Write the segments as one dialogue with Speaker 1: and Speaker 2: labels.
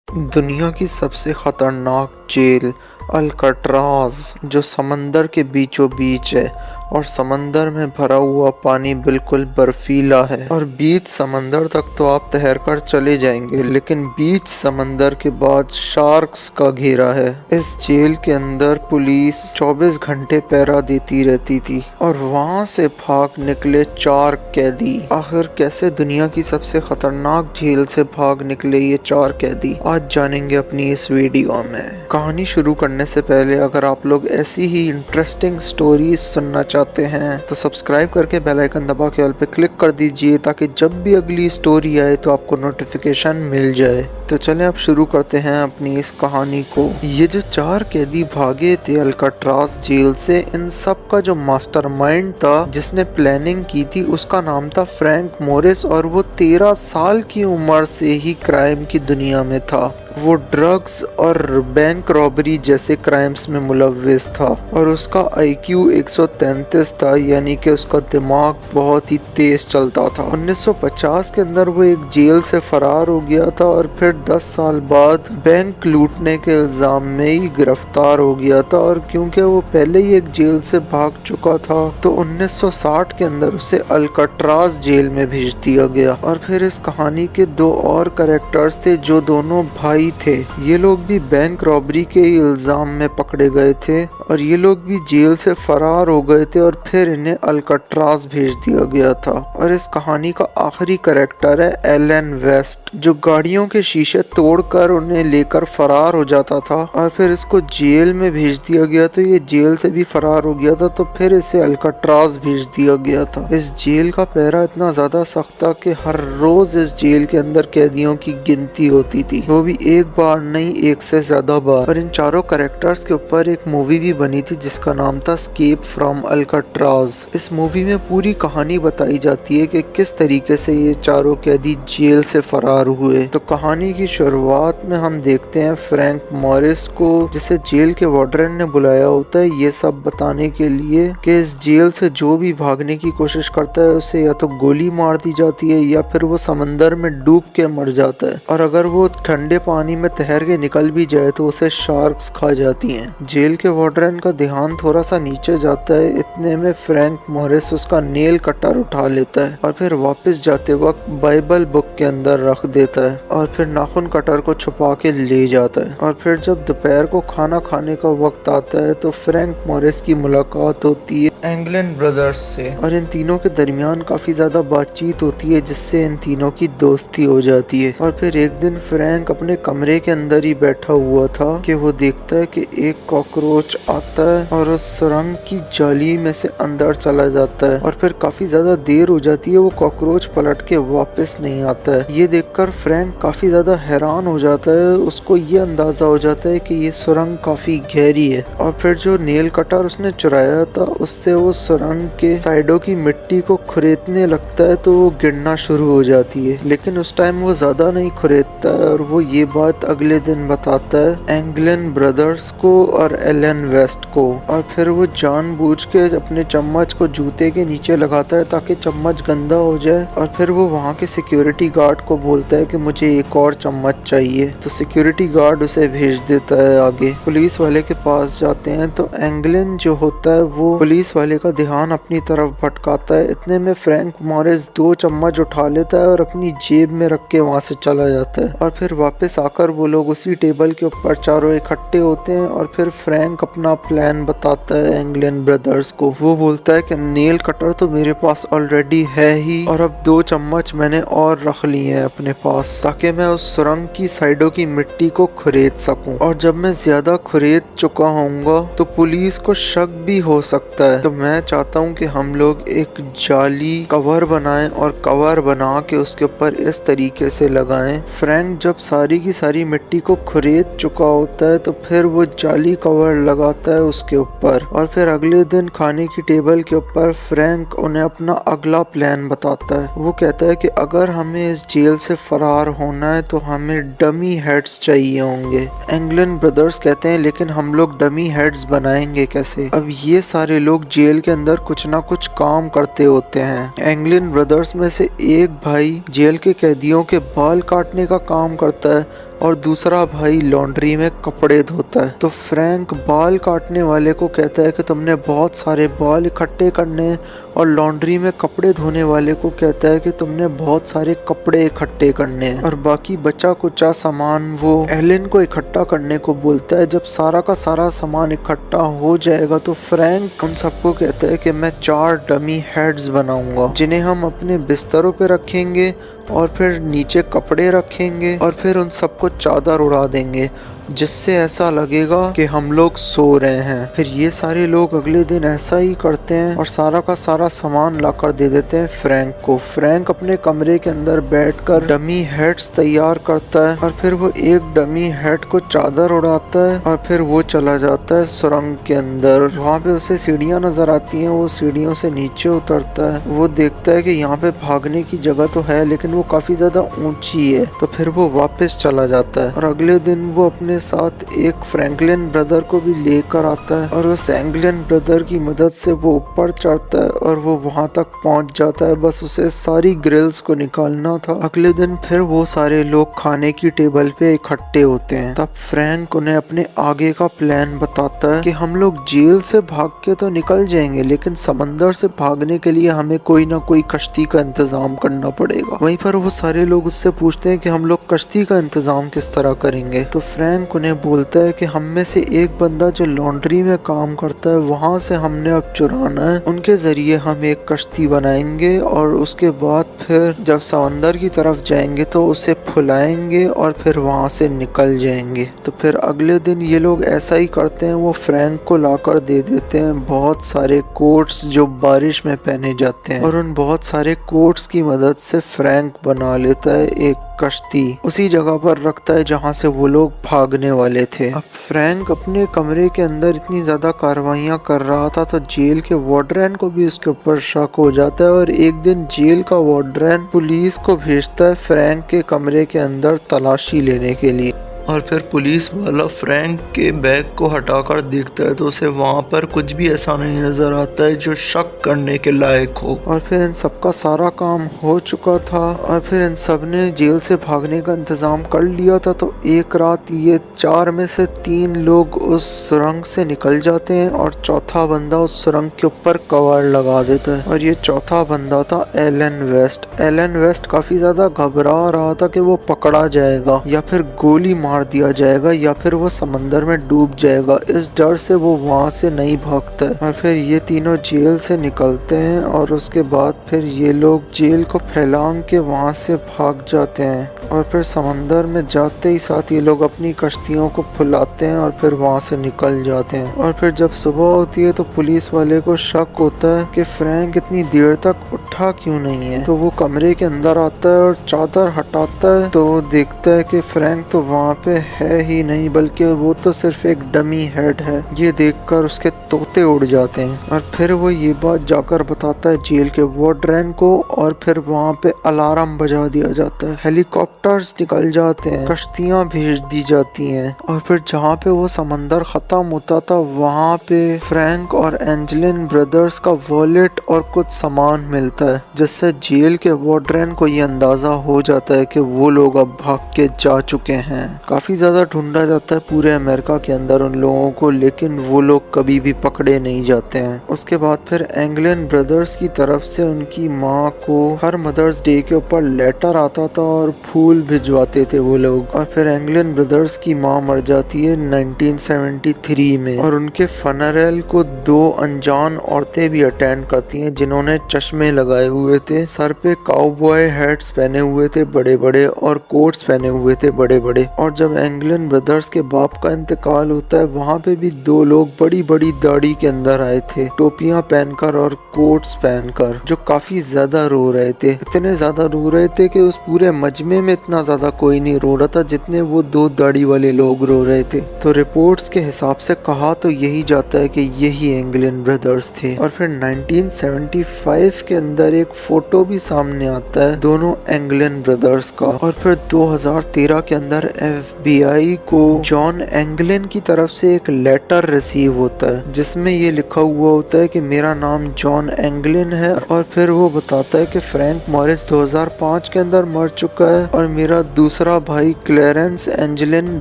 Speaker 1: दुनिया की सबसे खतरनाक जेल अल्काट्राज़, जो समंदर के बीचों बीच है और समंदर में भरा हुआ पानी बिल्कुल बर्फीला है और बीच समंदर तक तो आप तैर कर चले जाएंगे, लेकिन बीच समंदर के बाद शार्क्स का घेरा है। इस जेल के अंदर पुलिस 24 घंटे पहरा देती रहती थी और वहां से भाग निकले 4 कैदी। आखिर कैसे दुनिया की सबसे खतरनाक जेल से भाग निकले ये 4 कैदी, आज जानेंगे अपनी इस वीडियो में। कहानी शुरू करने से पहले अगर आप लोग ऐसी ही इंटरेस्टिंग स्टोरीज सुनना चाहते हैं तो सब्सक्राइब करके बेल आइकन दबा के ऑल पे क्लिक कर दीजिए, ताकि जब भी अगली स्टोरी आए तो आपको नोटिफिकेशन मिल जाए। तो चलें अब शुरू करते हैं अपनी इस कहानी को। ये जो 4 कैदी भागे थे अल्काट्राज़ जेल से, इन सब का जो मास्टरमाइंड था, जिसने प्लानिंग की थी, उसका नाम था फ्रैंक मोरिस और वो 13 साल की उम्र से ही क्राइम की दुनिया में था। वो ड्रग्स और बैंक रॉबरी जैसे क्राइम्स में मुलव्विस था और उसका IQ 133 था, यानी कि उसका दिमाग बहुत ही तेज चलता था। 1950 के अंदर वो एक जेल से फरार हो गया था और फिर 10 साल बाद बैंक लूटने के इल्जाम में ही गिरफ्तार हो गया था। और क्योंकि वो पहले ही एक जेल से भाग चुका था तो 1960 के अंदर उसे अल्काट्राज़ जेल में भेज दिया गया। और फिर इस कहानी के 2 और कैरेक्टर्स थे जो दोनों भाई थे। ये लोग भी बैंक रॉबरी के इल्जाम में पकड़े गए थे और ये लोग भी जेल से फरार हो गए थे और फिर इन्हें अल्काट्राज़ भेज दिया गया था। और इस कहानी का आखिरी कैरेक्टर है एलन वेस्ट, जो गाड़ियों के शीशे तोड़कर उन्हें लेकर फरार हो जाता था और फिर इसको जेल में भेज दिया गया। तो ये जेल से भी फरार हो गया था, तो फिर इसे अल्काट्राज़ भेज दिया गया था। इस जेल का पहरा इतना ज्यादा सख्त था कि हर रोज इस जेल के अंदर कैदियों की गिनती होती थी, वो भी एक बार नहीं, 1 से ज्यादा बार। और इन चारों कैरेक्टर्स के ऊपर एक मूवी भी बनी थी जिसका नाम था एस्केप फ्रॉम अल्काट्राज़। इस मूवी में पूरी कहानी बताई जाती है कि किस तरीके से ये चारों कैदी जेल से फरार हुए। तो कहानी की शुरुआत में हम देखते हैं फ्रैंक मॉरिस को, जिसे जेल के वार्डन ने बुलाया होता है ये सब बताने के लिए कि इस जेल से जो भी भागने की कोशिश करता है उसे या तो गोली मार दी जाती है या फिर वो समंदर में डूब के मर जाता है, और अगर वो ठंडे पानी में तैर के निकल भी जाए तो उसे शार्क्स खा जाती हैं। जेल के वार्डन का ध्यान थोड़ा सा नीचे जाता है, इतने में फ्रैंक मॉरिस उसका नेल कटर उठा लेता है और फिर वापस जाते वक्त बाइबल बुक के अंदर रख देता है और फिर नाखून कटर को छुपा के ले जाता है। और फिर जब दोपहर को खाना खाने का वक्त आता है तो फ्रैंक मॉरिस की मुलाकात होती है एंगलन ब्रदर्स से और इन तीनों के दरमियान काफी ज्यादा बातचीत होती है, जिससे इन तीनों की दोस्ती हो जाती है। और फिर एक दिन फ्रैंक अपने कमरे के अंदर ही बैठा हुआ था कि वो देखता है कि एक कॉकरोच आता है और उस सुरंग की जाली में से अंदर चला जाता है और फिर काफी ज्यादा देर हो जाती है, वो कॉकरोच पलट के वापस नहीं आता है। ये देखकर फ्रैंक काफी ज्यादा हैरान हो जाता है, उसको ये अंदाजा हो जाता है कि ये सुरंग काफी गहरी है। और फिर जो नेल कटर उसने चुराया था उससे वो सुरंग के साइडों की मिट्टी को खुरेदने लगता है तो वो गिरना शुरू हो जाती है, लेकिन उस टाइम वो ज्यादा नहीं खुरेदता है और वो ये बात अगले दिन बताता है एंगलन ब्रदर्स को और एलन वेस्ट को। और फिर वो जानबूझ के अपने चम्मच को जूते के नीचे लगाता है ताकि चम्मच गंदा हो जाए और फिर वो वहाँ के सिक्योरिटी गार्ड को बोलता है कि मुझे एक और चम्मच चाहिए। तो सिक्योरिटी गार्ड उसे भेज देता है आगे। पुलिस वाले के पास जाते हैं तो एंगलन जो होता है वो पुलिस वाले का ध्यान अपनी तरफ भटकाता है। इतने में फ्रैंक मॉरिस 2 चम्मच उठा लेता है और अपनी जेब में रख के वहाँ से चला जाता है। और फिर वापस आकर वो लोग उसी टेबल के ऊपर चारों इकट्ठे होते हैं और फिर फ्रैंक अपना प्लान बताता है एंगलन ब्रदर्स को। वो बोलता है कि नेल कटर तो मेरे पास ऑलरेडी है ही और अब 2 चम्मच मैंने और रख लिए हैं अपने पास ताकि मैं उस सुरंग की साइडों की मिट्टी को खुरेद सकूं, और जब मैं ज्यादा खुरेद चुका होऊंगा तो पुलिस को शक भी हो सकता है। तो मैं चाहता हूँ कि हम लोग एक जाली कवर बनाएं और कवर बना के उसके ऊपर इस तरीके से लगाएं। फ्रैंक जब सारी की सारी मिट्टी को खुरेद चुका होता है तो फिर वो जाली कवर लगाता है उसके ऊपर। और फिर अगले दिन खाने की टेबल के ऊपर फ्रैंक उन्हें अपना अगला प्लान बताता है। वो कहता है कि अगर हमें इस जेल से फरार होना है तो हमें डमी हेड्स चाहिए होंगे। एंगलन ब्रदर्स कहते हैं लेकिन हम लोग डमी हेड्स बनाएंगे कैसे? अब ये सारे लोग जेल के अंदर कुछ ना कुछ काम करते होते हैं। एंगलन ब्रदर्स में से एक भाई जेल के कैदियों के बाल काटने का काम करता है और दूसरा भाई लॉन्ड्री में कपड़े धोता है। तो फ्रैंक बाल काटने वाले को कहता है कि तुमने बहुत सारे बाल इकट्ठे करने हैं, और लॉन्ड्री में कपड़े धोने वाले को कहता है कि तुमने बहुत सारे कपड़े इकट्ठे करने हैं, और बाकी बचा कुचा सामान वो एलन को इकट्ठा करने को बोलता है। जब सारा का सारा सामान इकट्ठा हो जाएगा तो फ्रैंक उन सबको कहता है कि मैं 4 डमी हेड्स बनाऊंगा, जिन्हें हम अपने बिस्तरों पे रखेंगे और फिर नीचे कपड़े रखेंगे और फिर उन सबको चादर उड़ा देंगे, जिससे ऐसा लगेगा कि हम लोग सो रहे हैं। फिर ये सारे लोग अगले दिन ऐसा ही करते हैं और सारा का सारा सामान लाकर दे देते हैं फ्रैंक को। फ्रैंक अपने कमरे के अंदर बैठकर डमी हेड्स तैयार करता है और फिर वो एक डमी हेड को चादर उड़ाता है और फिर वो चला जाता है सुरंग के अंदर। वहाँ पे उसे सीढ़ियाँ नजर आती हैं, वो सीढ़ियों से नीचे उतरता है। वो देखता है कि यहाँ पे भागने की जगह तो है लेकिन वो काफी ज्यादा ऊंची है, तो फिर वो वापस चला जाता है। और अगले दिन वो अपने साथ एक फ्रैंकलिन ब्रदर को भी लेकर आता है और उस फ्रैंकलिन ब्रदर की मदद से वो ऊपर चढ़ता है और वो वहां तक पहुंच जाता है। बस उसे सारी ग्रिल्स को निकालना था। अगले दिन फिर वो सारे लोग खाने की टेबल पे इकट्ठे होते हैं। तब फ्रैंक उन्हें अपने आगे का प्लान बताता है कि हम लोग जेल से भाग के तो निकल जाएंगे, लेकिन समंदर से भागने के लिए हमें कोई ना कोई कश्ती का इंतजाम करना पड़ेगा। वहीं पर वो सारे लोग उससे पूछते हैं कि हम लोग कश्ती का इंतजाम किस तरह करेंगे। तो फ्रैंक उन्हें बोलता है कि हम में से एक बंदा जो लॉन्ड्री में काम करता है वहां से हमने अब चुराना है, उनके जरिए हम एक कश्ती बनाएंगे और उसके बाद फिर जब समंदर की तरफ जाएंगे तो उसे फुलाएंगे और फिर वहां से निकल जाएंगे। तो फिर अगले दिन ये लोग ऐसा ही करते हैं, वो फ्रैंक को लाकर दे देते हैं बहुत सारे कोट्स जो बारिश में पहने जाते हैं, और उन बहुत सारे कोट्स की मदद से फ्रैंक बना लेता है एक कश्ती उसी जगह पर रखता है जहां से वो लोग भागने वाले थे। अब फ्रैंक अपने कमरे के अंदर इतनी ज्यादा कार्रवाइयां कर रहा था तो जेल के वार्डन को भी उसके ऊपर शक हो जाता है, और एक दिन जेल का वार्डन पुलिस को भेजता है फ्रैंक के कमरे के अंदर तलाशी लेने के लिए। और फिर पुलिस वाला फ्रैंक के बैग को हटाकर देखता है तो उसे वहाँ पर कुछ भी ऐसा नहीं नजर आता है जो शक करने के लायक हो। और फिर इन सबका सारा काम हो चुका था और फिर इन सब ने जेल से भागने का इंतजाम कर लिया था। तो एक रात ये 4 में से 3 लोग उस सुरंग से निकल जाते हैं और चौथा बंदा उस सुरंग के ऊपर कवर लगा देता है, और ये चौथा बंदा था एलन वेस्ट। एलन वेस्ट काफी ज्यादा घबरा रहा था कि वो पकड़ा जाएगा या फिर गोली मार दिया जाएगा या फिर वो समंदर में डूब जाएगा। इस डर से वो वहां से नहीं भागता है। और फिर ये तीनों जेल से निकलते हैं और उसके बाद फिर ये लोग जेल को फैलांग के वहां से भाग जाते हैं, और फिर समंदर में जाते ही साथ ये लोग अपनी कश्तियों को फुलाते हैं और फिर वहां से निकल जाते हैं। और फिर जब सुबह होती है तो पुलिस वाले को शक होता है कि फ्रैंक इतनी देर तक उठा क्यों नहीं है। तो वो कमरे के अंदर आता है और चादर हटाता है तो वो देखता है कि फ्रैंक तो वहाँ पे है ही नहीं, बल्कि वो तो सिर्फ एक डमी हेड है। ये देखकर उसके तोते उड़ जाते हैं। और फिर वो ये बात जाकर बताता है जेल के वार्डन को, और फिर वहाँ पे अलार्म बजा दिया जाता है। हेलीकॉप्टर्स निकल जाते हैं, कश्तियाँ भेज दी जाती हैं, और फिर जहाँ पे वो समंदर खत्म होता था वहाँ पे फ्रैंक और एंजेलिन ब्रदर्स का वॉलेट और कुछ सामान मिलता है, जिससे जेल के वार्डन को ये अंदाजा हो जाता है कि वो लोग अब भाग के जा चुके हैं। काफी ज्यादा ढूंढा जाता है पूरे अमेरिका के अंदर उन लोगों को, लेकिन वो लोग कभी भी पकड़े नहीं जाते हैं। उसके बाद फिर एंग्लिन ब्रदर्स की तरफ से उनकी माँ को हर मदर्स डे के ऊपर लेटर आता था और फूल भिजवाते थे वो लोग। और फिर एंग्लिन ब्रदर्स की माँ मर जाती है 1973 में, और उनके फनरेल को 2 अनजान औरतें भी अटेंड करती हैं जिन्होंने चश्मे लगाए हुए थे, सर पे काउबॉय हैट्स पहने हुए थे बड़े बड़े और कोट्स पहने हुए थे बड़े बड़े। और जब एंग्लिन ब्रदर्स के बाप का इंतकाल होता है वहाँ पे भी 2 लोग बड़ी बड़ी दाढ़ी के अंदर आए थे, टोपियां पहनकर और कोट्स पहनकर, जो काफी ज्यादा रो रहे थे। इतने ज्यादा रो रहे थे कि उस पूरे मजमे में इतना ज्यादा कोई नहीं रो रहा था जितने वो 2 दाढ़ी वाले लोग रो रहे थे। तो रिपोर्ट्स के हिसाब से कहा तो यही जाता है कि यही एंगलिन ब्रदर्स थे। और फिर 1975 के अंदर एक फोटो भी सामने आता है दोनों एंगलिन ब्रदर्स का। और फिर 2013 के अंदर FBI को जॉन एंगलिन की तरफ से एक लेटर रिसीव होता है जिसमें ये लिखा हुआ होता है कि मेरा नाम जॉन एंगलिन है। और फिर वो बताता है कि फ्रैंक मॉरिस 2005 के अंदर मर चुका है और मेरा दूसरा भाई क्लेरेंस एंजलिन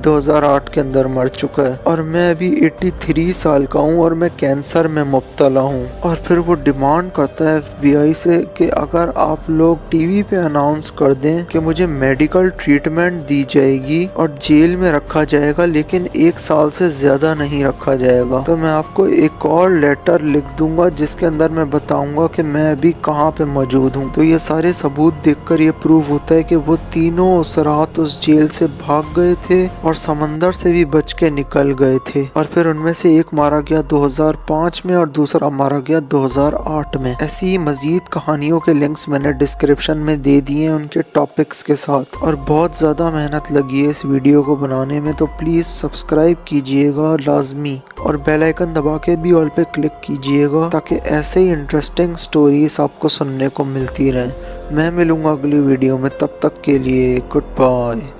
Speaker 1: 2008 के अंदर मर चुका है और मैं अभी 83 साल का हूँ और मैं कैंसर में मुब्तला हूँ। और फिर वो डिमांड करता है FBI से कि अगर आप लोग टीवी पे अनाउंस कर दें कि मुझे मेडिकल ट्रीटमेंट दी जाएगी और जेल में रखा जाएगा लेकिन 1 साल से ज्यादा नहीं रखा जाएगा, तो मैं आपको एक और लेटर लिख दूंगा जिसके अंदर मैं बताऊंगा कि मैं अभी कहाँ पे मौजूद हूँ। तो ये सारे सबूत देखकर ये प्रूव होता है कि वो तीनों उस रात उस जेल से भाग गए थे और समंदर से भी बच के निकल गए थे। और फिर उनमें से एक मारा गया 2005 में और दूसरा मारा गया 2008 में। ऐसी ही मजीद कहानियों के लिंक्स मैंने डिस्क्रिप्शन में दे दिए हैं उनके टॉपिक्स के साथ। और बहुत ज़्यादा मेहनत लगी है इस वीडियो को बनाने में, तो प्लीज़ सब्सक्राइब कीजिएगा लाजमी और बेल आइकन दबा के भी ऑल पे क्लिक कीजिएगा ताकि ऐसे ही इंटरेस्टिंग स्टोरीज आपको सुनने को मिलती रहें। मैं मिलूंगा अगली वीडियो में, तब तक के लिए गुड बाय।